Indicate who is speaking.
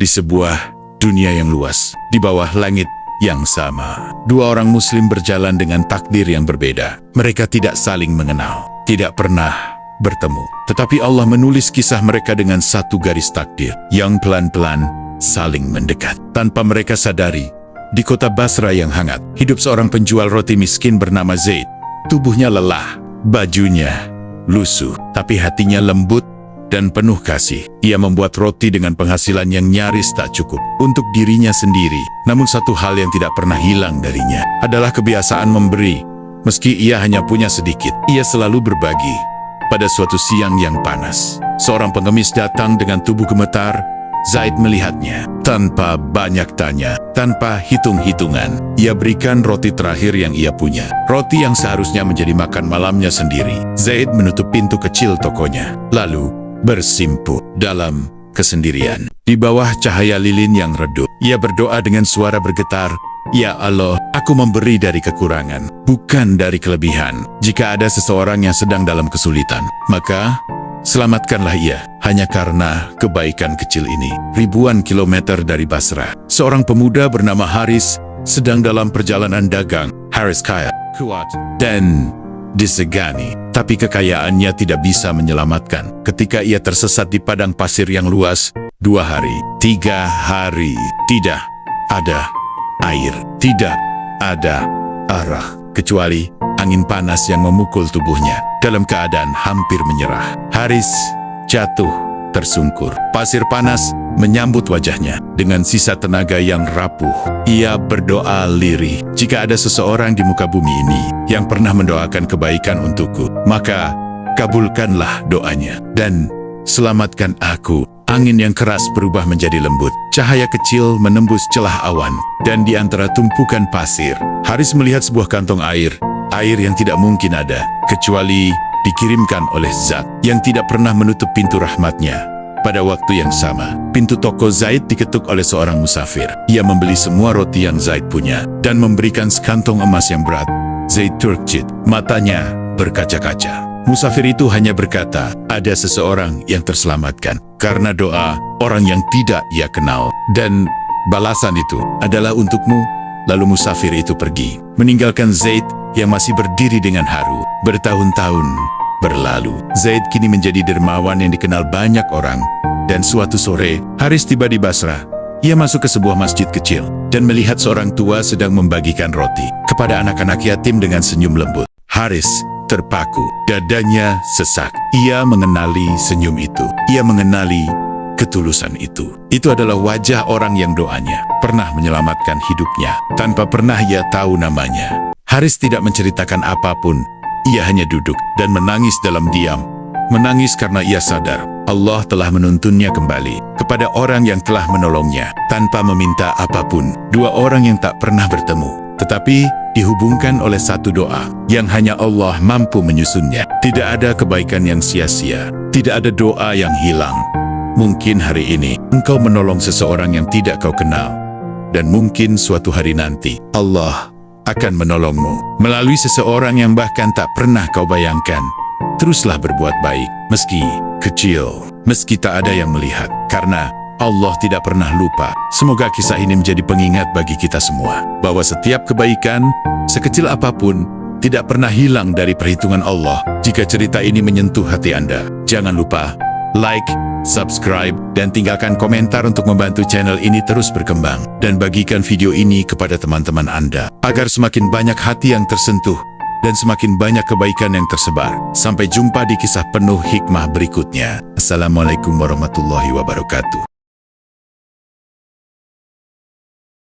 Speaker 1: di sebuah dunia yang luas, di bawah langit yang sama. Dua orang muslim berjalan dengan takdir yang berbeda. Mereka tidak saling mengenal, tidak pernah bertemu. Tetapi Allah menulis kisah mereka dengan satu garis takdir yang pelan-pelan saling mendekat. Tanpa mereka sadari, di kota Basra yang hangat, hidup seorang penjual roti miskin bernama Zaid. Tubuhnya lelah, bajunya lusuh, tapi hatinya lembut dan penuh kasih. Ia membuat roti dengan penghasilan yang nyaris tak cukup untuk dirinya sendiri. Namun satu hal yang tidak pernah hilang darinya adalah kebiasaan memberi. Meski ia hanya punya sedikit, ia selalu berbagi. Pada suatu siang yang panas, seorang pengemis datang dengan tubuh gemetar. Zaid melihatnya. Tanpa banyak tanya, tanpa hitung-hitungan, ia berikan roti terakhir yang ia punya. Roti yang seharusnya menjadi makan malamnya sendiri. Zaid menutup pintu kecil tokonya, lalu bersimpuh dalam kesendirian. Di bawah cahaya lilin yang redup, ia berdoa dengan suara bergetar, "Ya Allah, aku memberi dari kekurangan, bukan dari kelebihan. Jika ada seseorang yang sedang dalam kesulitan, maka selamatkanlah ia." Hanya karena kebaikan kecil ini, ribuan kilometer dari Basra, seorang pemuda bernama Haris sedang dalam perjalanan dagang. Haris kaya, kuat, dan disegani. Tapi kekayaannya tidak bisa menyelamatkan ketika ia tersesat di padang pasir yang luas. 2 hari, 3 hari, tidak ada air, tidak ada arah, kecuali angin panas yang memukul tubuhnya. Dalam keadaan hampir menyerah, Haris jatuh tersungkur. Pasir panas menyambut wajahnya. Dengan sisa tenaga yang rapuh, ia berdoa lirih, "Jika ada seseorang di muka bumi ini yang pernah mendoakan kebaikan untukku, maka kabulkanlah doanya dan selamatkan aku." Angin yang keras berubah menjadi lembut. Cahaya kecil menembus celah awan, dan di antara tumpukan pasir, Haris melihat sebuah kantong air yang tidak mungkin ada, kecuali dikirimkan oleh Zat yang tidak pernah menutup pintu rahmatnya. Pada waktu yang sama, pintu toko Zaid diketuk oleh seorang musafir. Ia membeli semua roti yang Zaid punya dan memberikan sekantong emas yang berat. Zaid terkejut, matanya berkaca-kaca. Musafir itu hanya berkata, "Ada seseorang yang terselamatkan karena doa orang yang tidak ia kenal, dan balasan itu adalah untukmu." Lalu musafir itu pergi, meninggalkan Zaid yang masih berdiri dengan haru. Bertahun-tahun berlalu, Zaid kini menjadi dermawan yang dikenal banyak orang. Dan suatu sore, Haris tiba di Basra. Ia masuk ke sebuah masjid kecil dan melihat seorang tua sedang membagikan roti kepada anak-anak yatim dengan senyum lembut. Haris terpaku, dadanya sesak. Ia mengenali senyum itu. Ia mengenali ketulusan itu. Itu adalah wajah orang yang doanya pernah menyelamatkan hidupnya tanpa pernah ia tahu namanya. Haris tidak menceritakan apapun. Ia hanya duduk dan menangis dalam diam. Menangis karena ia sadar Allah telah menuntunnya kembali kepada orang yang telah menolongnya tanpa meminta apapun. Dua orang yang tak pernah bertemu, tetapi dihubungkan oleh satu doa yang hanya Allah mampu menyusunnya. Tidak ada kebaikan yang sia-sia, tidak ada doa yang hilang. Mungkin hari ini engkau menolong seseorang yang tidak kau kenal, dan mungkin suatu hari nanti Allah akan menolongmu melalui seseorang yang bahkan tak pernah kau bayangkan. Teruslah berbuat baik, meski kecil, meski tak ada yang melihat, karena Allah tidak pernah lupa. Semoga kisah ini menjadi pengingat bagi kita semua, bahwa setiap kebaikan, sekecil apapun, tidak pernah hilang dari perhitungan Allah. Jika cerita ini menyentuh hati Anda, jangan lupa like, subscribe, dan tinggalkan komentar untuk membantu channel ini terus berkembang. Dan bagikan video ini kepada teman-teman Anda, agar semakin banyak hati yang tersentuh, dan semakin banyak kebaikan yang tersebar. Sampai jumpa di kisah penuh hikmah berikutnya. Assalamualaikum warahmatullahi wabarakatuh.